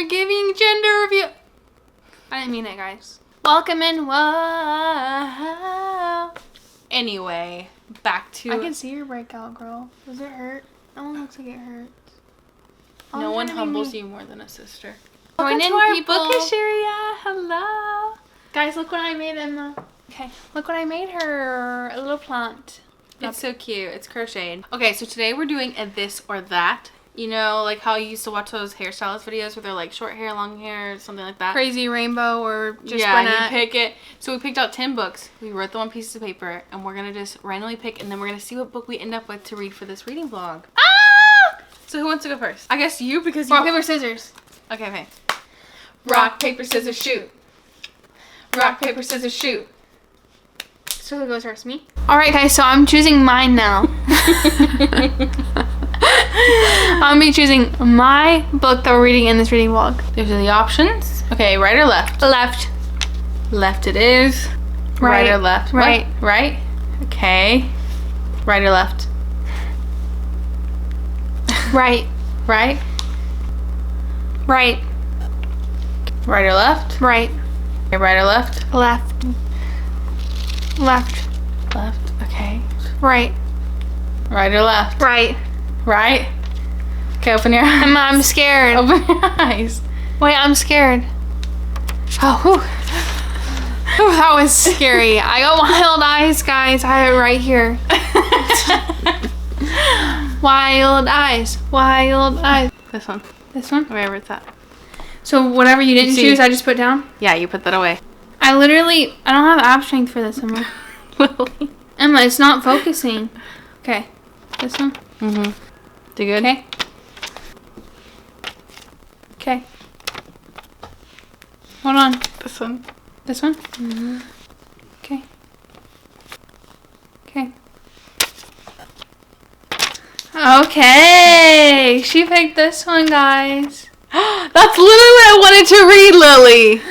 we're giving gender review. I didn't mean it, guys. Welcome in. Whoa. Anyway, back to... I can see your breakout, girl. Does it hurt? That one looks like it hurts. No one humbles you more than a sister. Welcome Join to in, our people. bookish area. Hello. Guys, look what I made, Emma. Okay. Look what I made her. A little plant. It's so cute. It's crocheted. Okay, so today we're doing a this or that. You know, like how you used to watch those hairstylist videos where they're like short hair, long hair, something like that. Crazy rainbow or just yeah, and brunette. you pick it. So we picked out 10 books. We wrote them on pieces of paper, and we're gonna just randomly pick, and then we're gonna see what book we end up with to read for this reading vlog. Ah! So who wants to go first? I guess you, because you... Rock, paper, scissors. Okay. Rock, paper, scissors, shoot. Rock, paper, scissors, shoot. So who goes first? Me? Alright, guys, so I'm choosing mine now. I'll be choosing my book that we're reading in this reading vlog. These are the options. Okay, right or left? Left. Left it is. Right or left? Right. What? Right? Okay. Right or left? Right. Right? Right. Right or left? Right. Okay, right or left? Left. Left. Left. Okay. Right. Right or left? Right. Right? Okay, open your eyes. I'm scared. Open your eyes. Wait, I'm scared. Oh, whew. Whew, that was scary. I got wild eyes, guys. I have it right here. Wild eyes. Wild eyes. This one. This one? Wherever it's at. So whatever you didn't See. choose, I just put down? Yeah, you put that away. I don't have ab strength for this, Emma. Lily. Emma, it's not focusing. Okay. This one? Mm-hmm. Do good? Okay. Okay. Hold on. This one. This one? Mm-hmm. Okay. Okay. Okay. She picked this one, guys. That's literally what I wanted to read, Lily.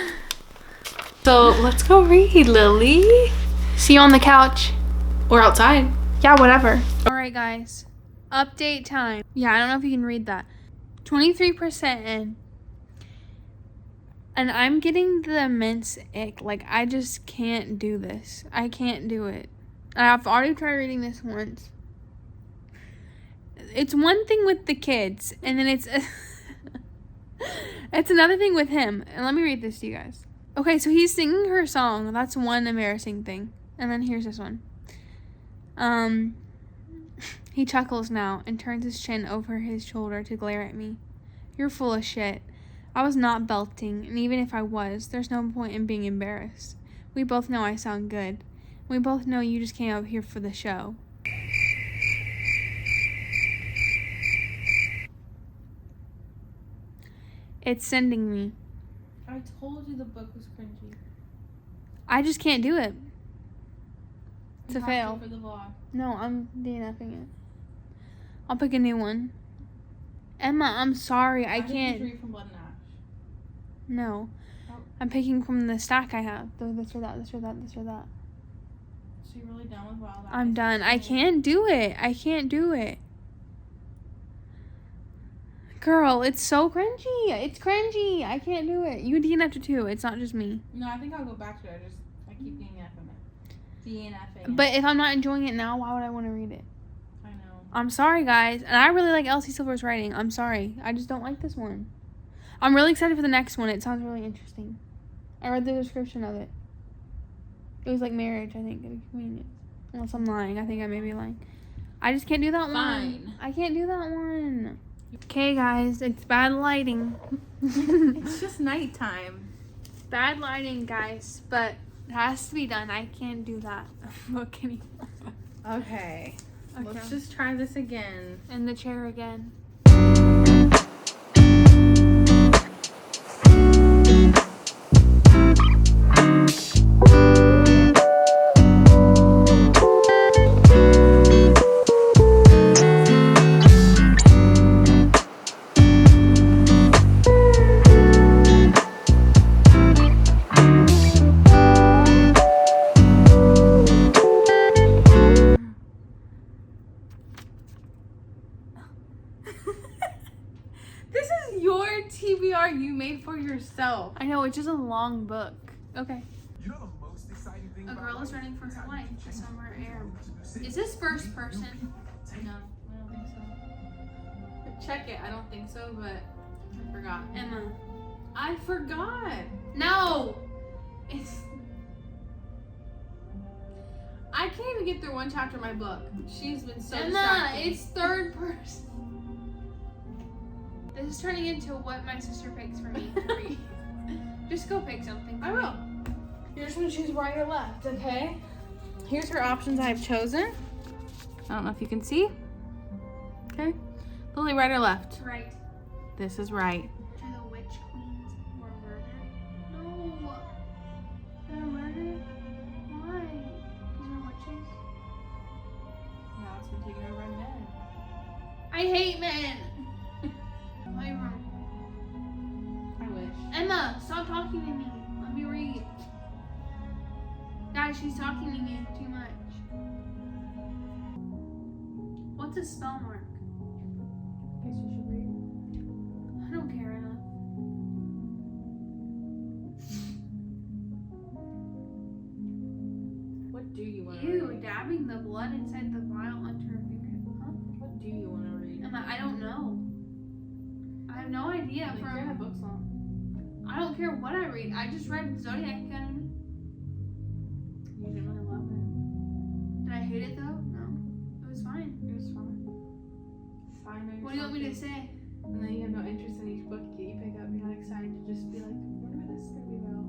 So let's go read, Lily. See you on the couch. Or outside. Yeah, whatever. Alright, guys. Update time. Yeah, I don't know if you can read that. 23% in. And I'm getting the immense ick. Like, I just can't do this. I can't do it. I've already tried reading this once. It's one thing with the kids, and then it's it's another thing with him. And let me read this to you guys. Okay, so he's singing her song. That's one embarrassing thing. And then here's this one. He chuckles now and turns his chin over his shoulder to glare at me. You're full of shit. I was not belting, and even if I was, there's no point in being embarrassed. We both know I sound good. We both know you just came up here for the show. It's sending me. I told you the book was cringy. I just can't do it. It's a fail. For the vlog. No, I'm DNFing it. I'll pick a new one. Emma, I'm sorry. I can't. Read from Blood and Ash. No. Oh. I'm picking from the stack I have. This or that, this or that, this or that. So you're really done with Wild Eyes? I'm done. I can't do it. I can't do it. Girl, it's so cringy. It's cringy. I can't do it. You DNF'd it too. It's not just me. No, I think I'll go back to it. I keep DNFing it. DNFing. But if I'm not enjoying it now, why would I want to read it? I know. I'm sorry, guys. And I really like Elsie Silver's writing. I'm sorry. I just don't like this one. I'm really excited for the next one. It sounds really interesting. I read the description of it. It was like marriage, I think, at a convenience. Unless I'm lying. I think I may be lying. I just can't do that one. I can't do that one. Okay, guys. It's bad lighting. It's just nighttime. Bad lighting, guys. But it has to be done. I can't do that book anymore. Okay. Let's just try this again. In the chair again. TBR you made for yourself. I know, it's just a long book. Okay. You know the most exciting thing A about girl is life running for is her how you life. can The change summer it. air. New Is this city, first new person? people. Take No, I don't think so. Check it. I don't think so, but I forgot. Emma. I forgot. No! It's. I can't even get through one chapter of my book. She's been so Emma, distracting. it's third person. This is turning into what my sister picks for me to read. Just go pick something. I will. You're just gonna choose right or left, okay? Here's her options I've chosen. I don't know if you can see. Okay. Lily, right or left? Right. This is right. Do the witch queens or murder? No. They're murder? Why? Because they're witches? Now it's been taken over by men. I hate men. Why wrong? I wish. Emma, stop talking to me. Let me read. Guys, she's talking to me too much. What's a spell mark? Guess you should read. I don't care enough. What do you want to Ew, read? dabbing the blood inside the vial onto her finger. Huh? What do you want to read? Emma, I don't know. I have no idea. Like, you're the book song. I don't care what I read. I just read Zodiac Academy. You didn't really love it. Did I hate it though? No. It was fine. It was fun. Fine. What do you want me to say? And then you have no interest in each book you pick up. You're not excited to just be like, I wonder what this is gonna be about.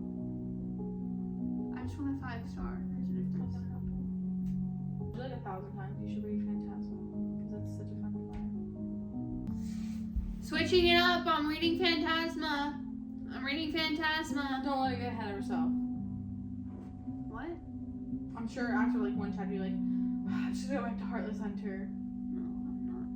I just want a 5-star. There's a difference. Like 1,000 times you should read Phantasma because it's such a fun play. Switching it up. I'm reading Phantasma. I'm reading Phantasma. Don't let her get ahead of herself. What? I'm sure after like one chapter you're like, I'm just gonna go back to Heartless Hunter. No, I'm not.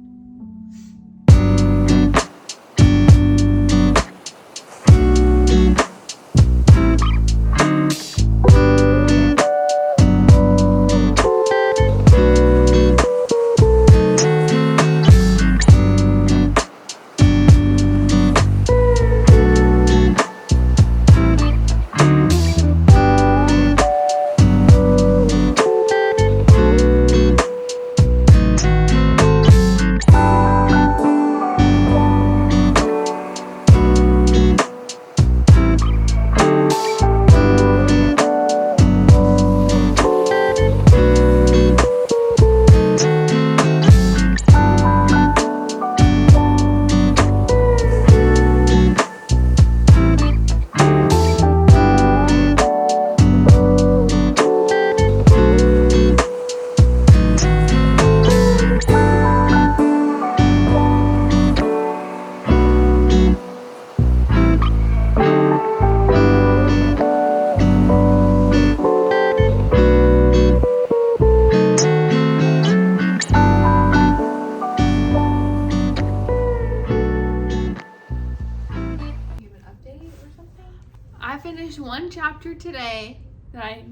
I finished one chapter today that I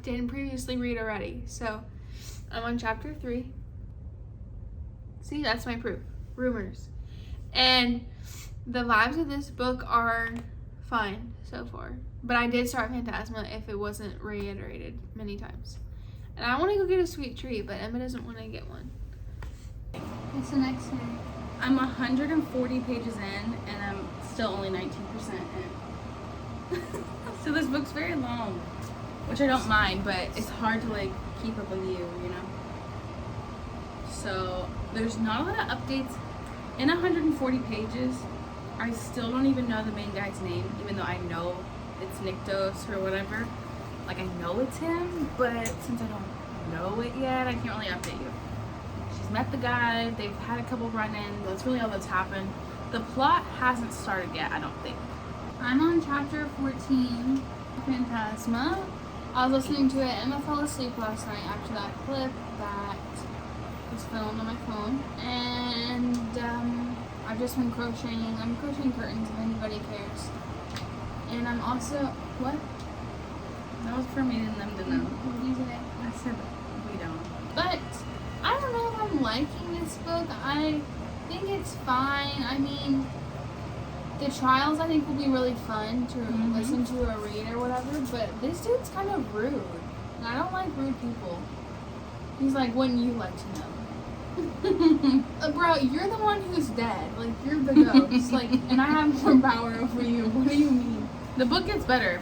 didn't previously read already. So I'm on chapter 3. See, that's my proof. Rumors. And the vibes of this book are fine so far. But I did start Phantasma if it wasn't reiterated many times. And I want to go get a sweet treat, but Emma doesn't want to get one. What's the next one? I'm 140 pages in and I'm still only 19% in. So this book's very long, which I don't mind, but it's hard to like keep up with you know? So there's not a lot of updates. In 140 pages, I still don't even know the main guy's name, even though I know it's Nyktos or whatever. Like I know it's him, but since I don't know it yet, I can't really update you. She's met the guy, they've had a couple run-ins, that's really all that's happened. The plot hasn't started yet, I don't think. I'm on chapter 14, Phantasma. I was listening to it. Emma fell asleep last night after that clip that was filmed on my phone. And I've just been crocheting. I'm crocheting curtains if anybody cares. And I'm also... What? That was for me and them to know. What did you say? I said we don't. But I don't know if I'm liking this book. I think it's fine. I mean, The trials, I think, will be really fun to listen to or read or whatever, but this dude's kind of rude. And I don't like rude people. He's like, wouldn't you like to know? Bro, you're the one who's dead. Like, you're the ghost. Like, and I have more power over you. What do you mean? The book gets better.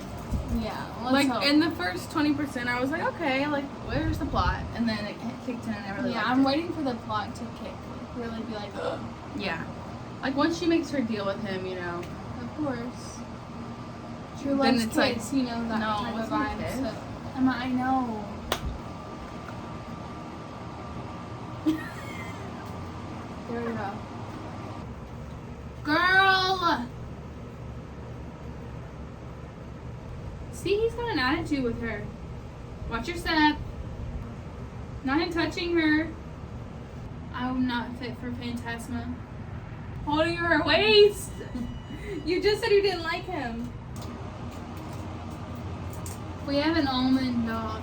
Yeah, let's Like, hope. in the first 20%, I was like, okay, like, where's the plot? And then it kicked in and I really Yeah, liked I'm it. waiting for the plot to kick. Like, really be like, ugh. Yeah. Like, once she makes her deal with him, you know. Of course. True Then love's it's like, kiss, you know, that no, type of it's not vibe. kiss. So, Emma, I know. There we go. Girl! See, he's got an attitude with her. Watch your step. Not him touching her. I'm not fit for Phantasma. Holding her waist. You just said you didn't like him. We have an almond dog.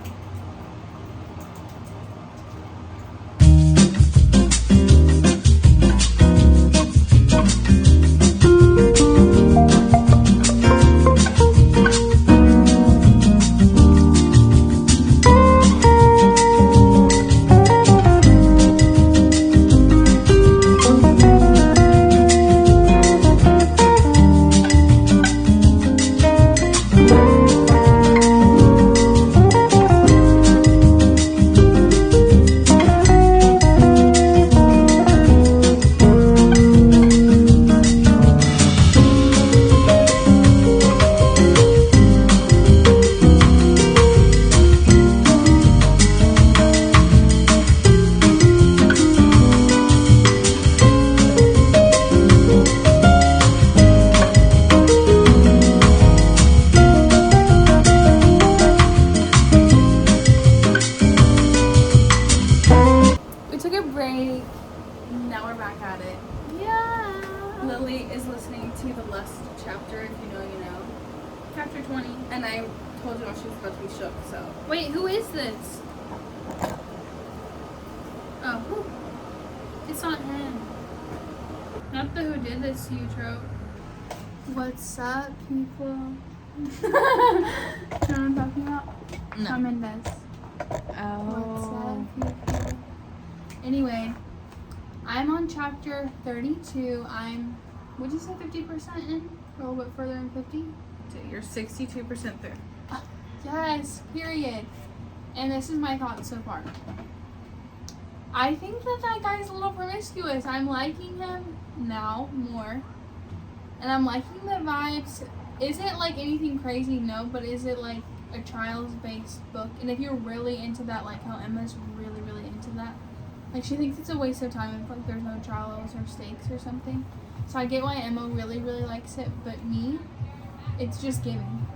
We took a break. Now we're back at it. Yeah. Lily is listening to the Lust chapter, if you know, you know. Chapter 20. And I told you she was about to be shook, so. Wait, who is this? Oh. It's not him. Not the who did this to you trope. What's up, people? You know what I'm talking about? No. Shawn Mendes. Oh. What's up, people? Anyway, I'm on chapter 32. Would you say 50% in? A little bit further than 50? You're 62% through. Yes, period. And this is my thoughts so far. I think that guy's a little promiscuous. I'm liking him now more. And I'm liking the vibes. Is it like anything crazy? No, but is it like a trials-based book? And if you're really into that, like how Emma's really, really into that, like she thinks it's a waste of time if like there's no trials or stakes or something. So I get why Emma really, really likes it, but me, it's just giving.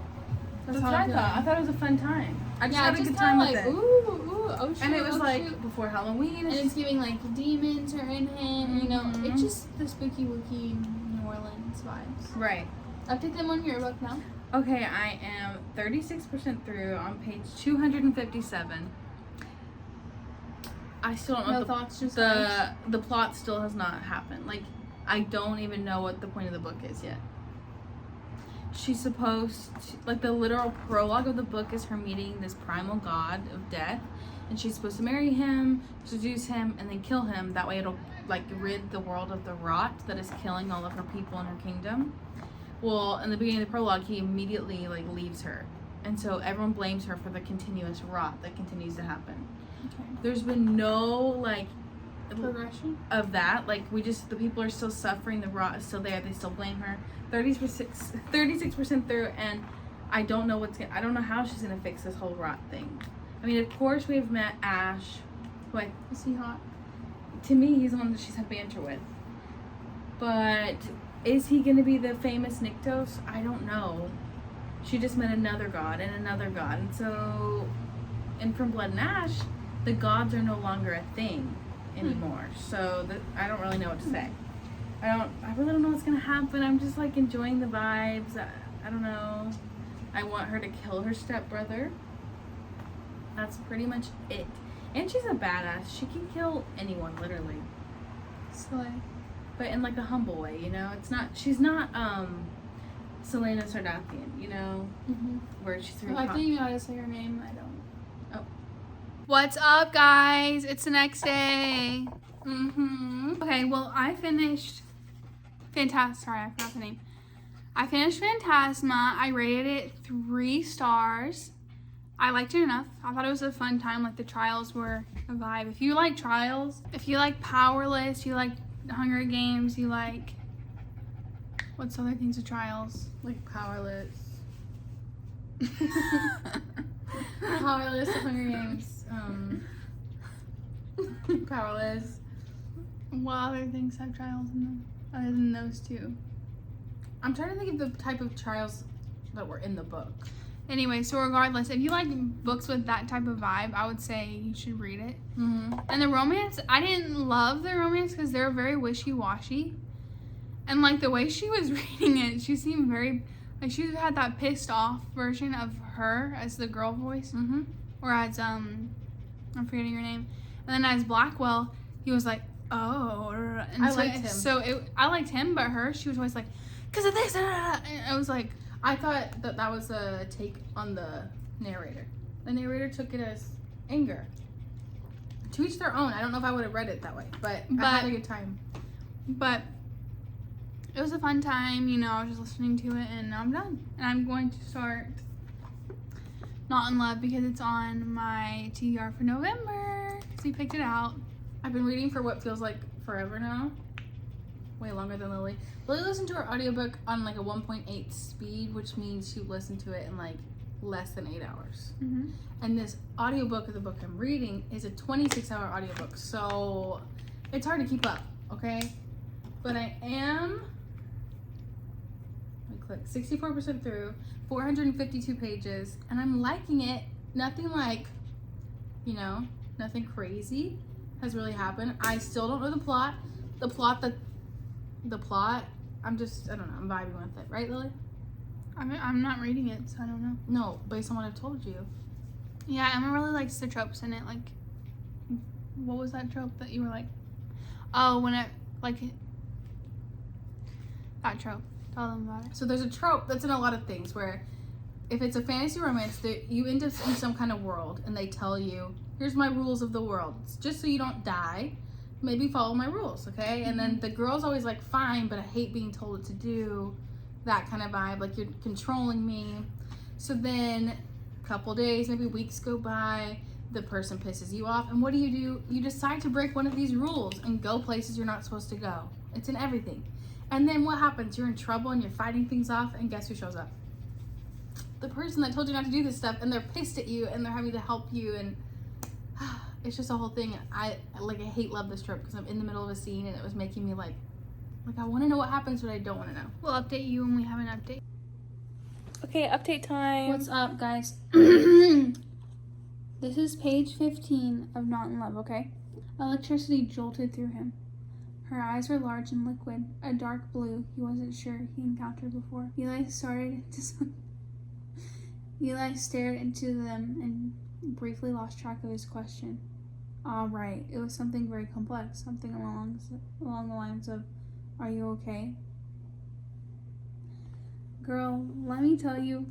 That's how what I I'm thought. I feeling. thought it was a fun time. I just Yeah, had a just good kind time of with like, it. ooh, oh shoot, And it was oh, like shoot. before Halloween. And it's giving like demons are in him, you know. Mhm. It's just the spooky wookie New Orleans vibes. Right. Update them on your book now. Okay, I am 36% through on page 257. I still don't know No what thoughts, just the plot still has not happened. Like, I don't even know what the point of the book is yet. She's supposed to, like, the literal prologue of the book is her meeting this primal god of death, and she's supposed to marry him, seduce him, and then kill him. That way it'll, like, rid the world of the rot that is killing all of her people in her kingdom. Well, in the beginning of the prologue, he immediately, like, leaves her. And so everyone blames her for the continuous rot that continues to happen. Okay. There's been no, like, Progression. of that. Like, the people are still suffering, the rot is still there, they still blame her. 36% through, and I don't know I don't know how she's gonna fix this whole rot thing. I mean, of course we've met Ash, who Is he hot? to me, he's the one that she's had banter with. But is he gonna be the famous Nyktos? I don't know. She just met another god, and so, and from Blood and Ash, the gods are no longer a thing anymore. So I don't really know what to say. I really don't know what's gonna happen. I'm just like enjoying the vibes. I don't know. I want her to kill her stepbrother. That's pretty much it. And she's a badass. She can kill anyone, literally. Slay. but in like a humble way, you know. She's not Selena Sardathian, you know, where she's through. I think you know how to say her name. I don't. Oh. What's up, guys? It's the next day. Okay, well, I finished Sorry, I forgot the name. I finished Phantasma. I rated it 3 stars. I liked it enough. I thought it was a fun time. Like, the trials were a vibe. If you like trials, if you like Powerless, you like Hunger Games, you like... What's other things with trials? Like Powerless. Powerless, Hunger Games. Powerless. What other things have trials in them? Other than those two. I'm trying to think of the type of trials that were in the book. Anyway, so regardless, if you like books with that type of vibe, I would say you should read it. And the romance, I didn't love the romance because they're very wishy-washy. And like the way she was reading it, she seemed very, like she had that pissed off version of her as the girl voice. Or as, I'm forgetting her name. And then as Blackwell, he was like, oh. And I liked him. So I liked him, but her, she was always like, because of this. And I was like, I thought that was a take on the narrator. The narrator took it as anger. To each their own. I don't know if I would have read it that way, but I had a good time. But it was a fun time, you know. I was just listening to it, and now I'm done. And I'm going to start Not in Love because it's on my TBR for November. So we picked it out. I've been reading for what feels like forever now. Way longer than Lily. Lily listened to her audiobook on like a 1.8 speed, which means she listened to it in like less than 8 hours. And this audiobook of the book I'm reading is a 26-hour audiobook, so it's hard to keep up, okay? But I am, let me click, 64% through, 452 pages, and I'm liking it. Nothing like, you know, nothing crazy has really happened. I still don't know the plot. The plot, I'm just, I don't know, I'm vibing with it. Right, Lily? I'm not reading it, so I don't know. No, based on what I've told you. Yeah, Emma really likes the tropes in it. Like, what was that trope that you were like, oh, when it, like, that trope. Tell them about it. So there's a trope that's in a lot of things where if it's a fantasy romance, you end up in some kind of world and they tell you, here's my rules of the world. It's just so you don't die. Maybe follow my rules, okay? And then the girl's always like, fine, but I hate being told what to do. That kind of vibe, like you're controlling me. So then a couple days, maybe weeks go by, the person pisses you off, and what do? You decide to break one of these rules and go places you're not supposed to go. It's in everything. And then what happens? You're in trouble and you're fighting things off, and guess who shows up? The person that told you not to do this stuff, and they're pissed at you and they're having to help you, and it's just a whole thing. I love this trope because I'm in the middle of a scene and it was making me like I want to know what happens, but I don't want to know. We'll update you when we have an update. Okay, update time. What's up, guys? This is page 15 of Not in Love, okay? Electricity jolted through him. Her eyes were large and liquid, a dark blue he wasn't sure he encountered before. Eli stared into them and briefly lost track of his question. All right, it was something very complex, something along the lines of, are you okay? Girl, let me tell you,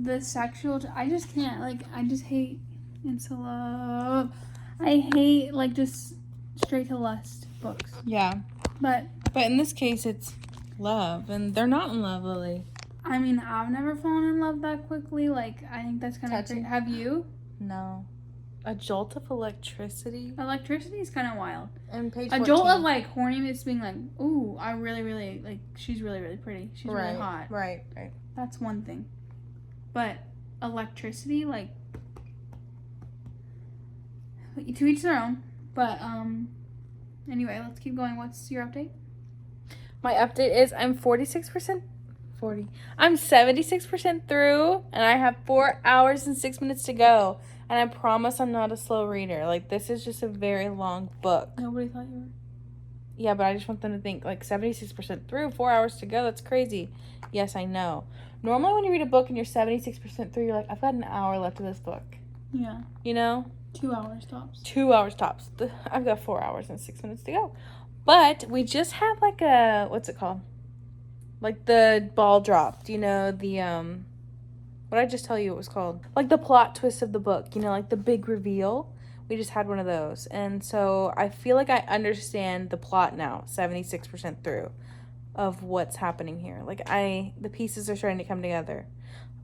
the sexual, I just can't, I just hate into love. I hate, just straight to lust books. Yeah. But in this case, it's love, and they're not in love, Lily. I mean, I've never fallen in love that quickly. I think that's kind of crazy. Have you? No. A jolt of electricity? Electricity is kind of wild. And page 14. A jolt of, horniness being like, ooh, I really, really, she's really, really pretty. She's really hot. Right. That's one thing. But electricity, to each their own. But, anyway, let's keep going. What's your update? My update is I'm 76% through, and I have 4 hours and 6 minutes to go. And I promise I'm not a slow reader. This is just a very long book. Nobody thought you were. Yeah, but I just want them to think, 76% through, 4 hours to go. That's crazy. Yes, I know. Normally when you read a book and you're 76% through, you're like, I've got an hour left of this book. Yeah. You know? 2 hours tops. 2 hours tops. I've got 4 hours and 6 minutes to go. But we just had like a, what's it called? Like the ball drop. Do you know the, what did I just tell you it was called? Like the plot twist of the book, you know, like the big reveal. We just had one of those. And so I feel like I understand the plot now, 76% through, of what's happening here. Like the pieces are starting to come together.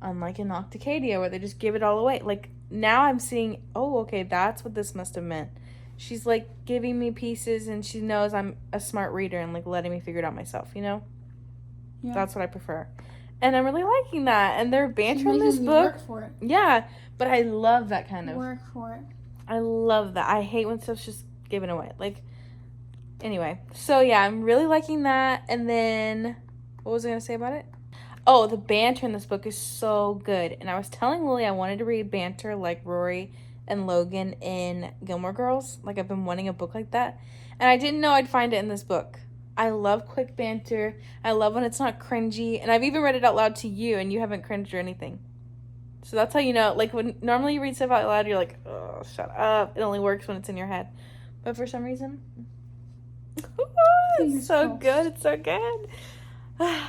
Unlike in Octacadia, where they just give it all away. Like, now I'm seeing, oh, okay, that's what this must have meant. She's, like, giving me pieces, and she knows I'm a smart reader and, like, letting me figure it out myself, you know? Yeah. That's what I prefer. And I'm really liking that. And their banter in this book. Work for it. Yeah, but I love that kind of. Work for it. I love that. I hate when stuff's just given away. Like, anyway. So, yeah, I'm really liking that. And then, what was I going to say about it? Oh, the banter in this book is so good. And I was telling Lily I wanted to read banter like Rory and Logan in Gilmore Girls. Like, I've been wanting a book like that. And I didn't know I'd find it in this book. I love quick banter. I love when it's not cringy. And I've even read it out loud to you, and you haven't cringed or anything. So that's how you know. Like, when normally you read stuff out loud, you're like, oh, shut up. It only works when it's in your head. But for some reason, it's so good. It's so good.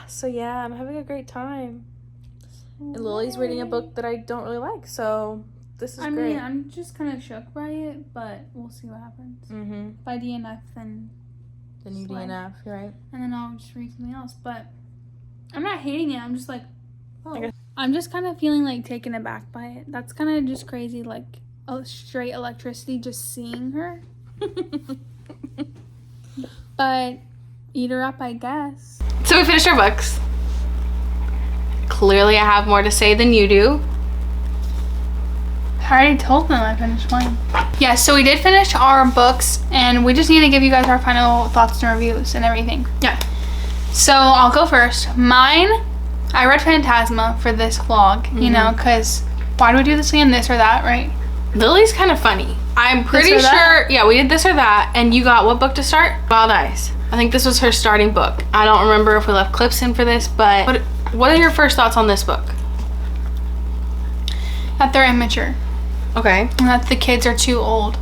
So yeah, I'm having a great time. And Lily's reading a book that I don't really like, so this is great. I mean, I'm just kind of shook by it, but we'll see what happens. Mm-hmm. By DNF, then you DNF, you're right. And then I'll just read something else. But I'm not hating it. I'm just like, oh. I'm just kind of feeling like taken aback by it. That's kind of just crazy, like straight electricity just seeing her. But eat her up, I guess. So we finished our books. Clearly I have more to say than you do. I already told them I finished mine. Yeah, so we did finish our books, and we just need to give you guys our final thoughts and reviews and everything. Yeah. So I'll go first. Mine, I read Phantasma for this vlog, you know, because why do we do this again, this or that, right? Lily's kind of funny. I'm pretty sure, yeah, we did this or that, and you got what book to start? Wild Eyes. I think this was her starting book. I don't remember if we left clips in for this, but what are your first thoughts on this book? That they're immature. Okay. And that the kids are too old.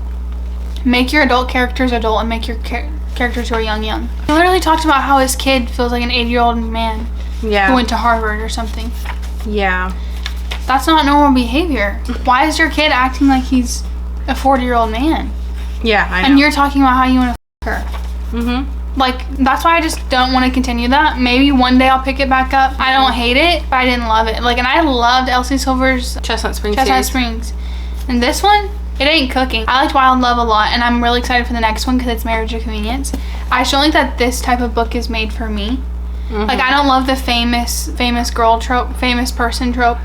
Make your adult characters adult and make your characters who are young. He literally talked about how his kid feels like an 80-year-old man who went to Harvard or something. Yeah. That's not normal behavior. Why is your kid acting like he's a 40-year-old man? Yeah, I know. And you're talking about how you want to her. Mm-hmm. Like, that's why I just don't want to continue that. Maybe one day I'll pick it back up. I don't hate it, but I didn't love it. Like, and I loved Elsie Silver's Chestnut Springs. And this one, it ain't cooking. I liked Wild Love a lot, and I'm really excited for the next one because it's Marriage of Convenience. I just don't think that this type of book is made for me. Mm-hmm. Like, I don't love the famous girl trope, famous person trope,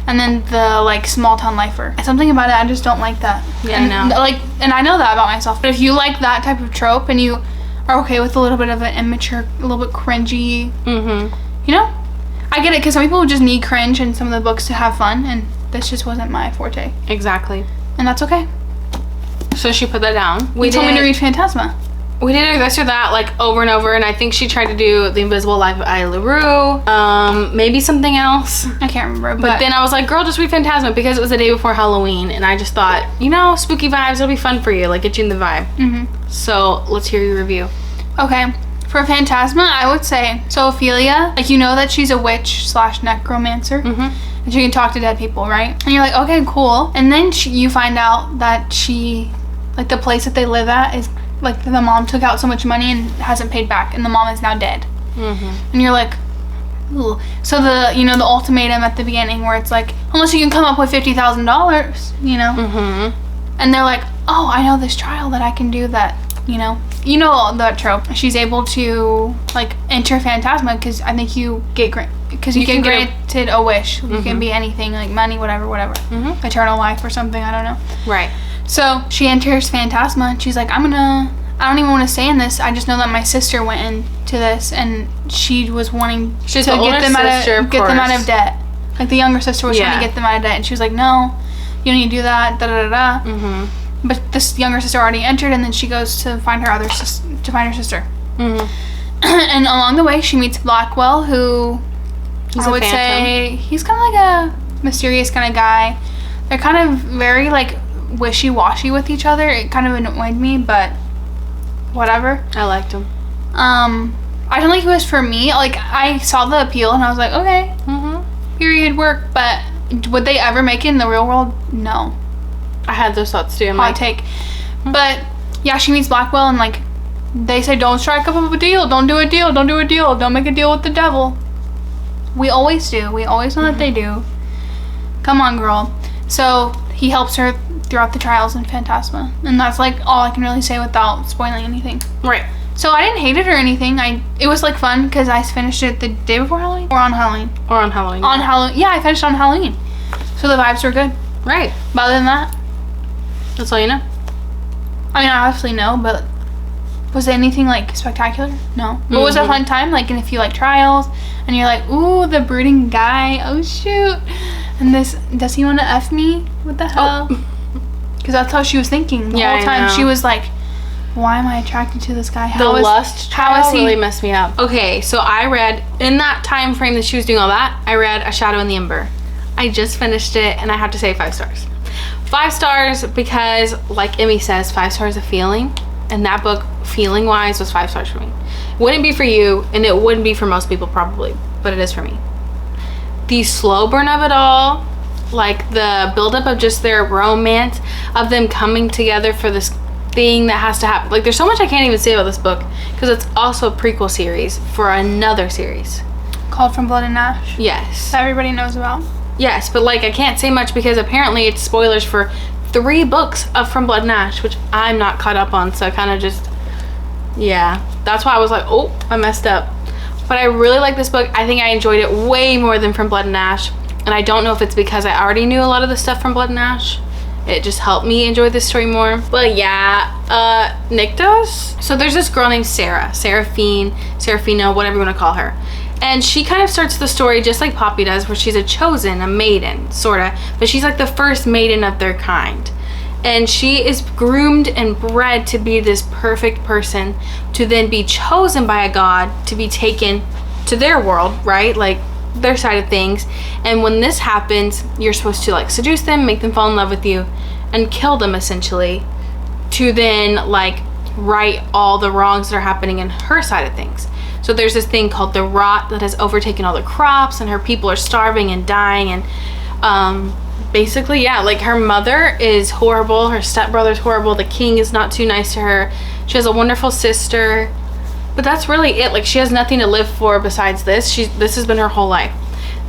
and then the, like, small town lifer. Something about it, I just don't like that. Yeah, I know. Like, and I know that about myself. But if you like that type of trope and you are okay with a little bit of an immature, a little bit cringy, you know? I get it, because some people just need cringe in some of the books to have fun, and this just wasn't my forte. Exactly. And that's okay. So she put that down. You told me to read Phantasma. We did this or that, like, over and over, and I think she tried to do The Invisible Life of Ida LaRue, maybe something else. I can't remember, but then I was like, girl, just read Phantasma, because it was the day before Halloween, and I just thought, you know, spooky vibes, it'll be fun for you, like, get you in the vibe. So, let's hear your review. Okay. For Phantasma, I would say, so Ophelia, like, you know that she's a witch / necromancer, and she can talk to dead people, right? And you're like, okay, cool. And then you find out that she, like, the place that they live at is, like, the mom took out so much money and hasn't paid back, and the mom is now dead. And you're like, ooh. So the ultimatum at the beginning where it's like, unless you can come up with $50,000, you know? And they're like, oh, I know this trial that I can do that, you know that trope. She's able to, like, enter Phantasma because I think you get granted a wish. You can be anything, like money, whatever. Eternal life or something, I don't know. Right. So she enters Phantasma and she's like, I don't even want to stay in this. I just know that my sister went into this and she was wanting to get them out of debt. Like, the younger sister was trying to get them out of debt, and she was like, no, you don't need to do that, But this younger sister already entered, and then she goes to find her sister. And along the way, she meets Blackwell, who I would say he's kind of like a mysterious kind of guy. They're kind of very, like, wishy-washy with each other. It kind of annoyed me, but whatever. I liked him. I don't think it was for me. Like, I saw the appeal and I was like, okay, period, work. But would they ever make it in the real world? No. I had those thoughts too. I'm Hot like, take. But yeah, she meets Blackwell and like they say don't strike up a deal, don't do a deal, don't do a deal, don't make a deal with the devil. We always do. We always know that they do. Come on, girl. So he helps her throughout the trials in Phantasma, and that's like all I can really say without spoiling anything. right. So I didn't hate it or anything. It was like fun because I finished it the day before Halloween or on Halloween. Or on Halloween. On Halloween, yeah, I finished on Halloween. So the vibes were good. Right. But other than that, That's all you know. I mean, I obviously know, but was it anything like spectacular? No. But was it a fun time? Like, and if you like trials and you're like, ooh, the brooding guy, oh shoot. And this, does he want to F me? What the hell? Because that's how she was thinking the Yeah, whole I time. know. She was like, why am I attracted to this guy? The lust trial how is he? really messed me up. Okay, so I read, in that time frame that she was doing all that, I read A Shadow in the Ember. I just finished it, and I have to say 5 stars. 5 stars because, like Emmy says, 5 stars a feeling. And that book, feeling-wise, was 5 stars for me. It wouldn't be for you, and it wouldn't be for most people probably, but it is for me. The slow burn of it all, like the buildup of just their romance, of them coming together for this thing that has to happen. Like, there's so much I can't even say about this book because it's also a prequel series for another series. Called From Blood and Ash. Yes. That everybody knows about. Yes, but like I can't say much because apparently it's spoilers for 3 books of From Blood and Ash, which I'm not caught up on, so I kind of just, yeah. That's why I was like, oh, I messed up. But I really like this book. I think I enjoyed it way more than From Blood and Ash, and I don't know if it's because I already knew a lot of the stuff from Blood and Ash. It just helped me enjoy this story more. But yeah, Nyktos. So there's this girl named Sarah, Seraphina, whatever you want to call her. And she kind of starts the story just like Poppy does, where she's a maiden, sorta. But she's like the first maiden of their kind. And she is groomed and bred to be this perfect person, to then be chosen by a god to be taken to their world, right? Like their side of things. And when this happens, you're supposed to like seduce them, make them fall in love with you, and kill them essentially, to then like right all the wrongs that are happening in her side of things. So there's this thing called the rot that has overtaken all the crops, and her people are starving and dying, and basically, yeah, like her mother is horrible, her stepbrother's horrible, the king is not too nice to her, she has a wonderful sister, but that's really it. Like, she has nothing to live for besides this. This has been her whole life.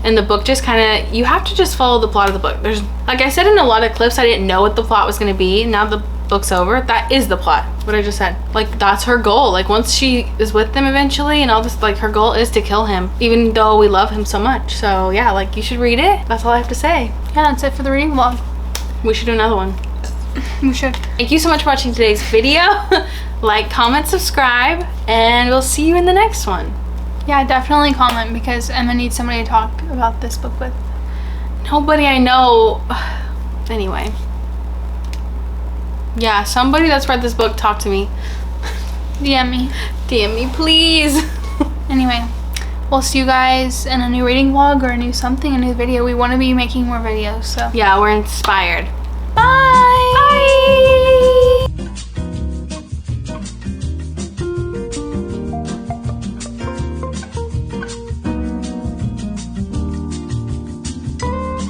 And the book just kind of, you have to just follow the plot of the book. There's, like I said in a lot of clips, I didn't know what the plot was going to be. Now the book's over, that is the plot, what I just said. Like, that's her goal. Like, once she is with them eventually and all this, like, her goal is to kill him, even though we love him so much. So yeah, like, you should read it. That's all I have to say. Yeah, that's it for the reading vlog. We should do another one. We should. Thank you so much for watching today's video. Like, comment, subscribe, and we'll see you in the next one. Yeah, definitely comment because Emma needs somebody to talk about this book with. Nobody I know. Anyway. Yeah, somebody that's read this book, talk to me. DM me. DM me, please. Anyway, we'll see you guys in a new reading vlog or a new something, a new video. We want to be making more videos, so. Yeah, we're inspired. Bye!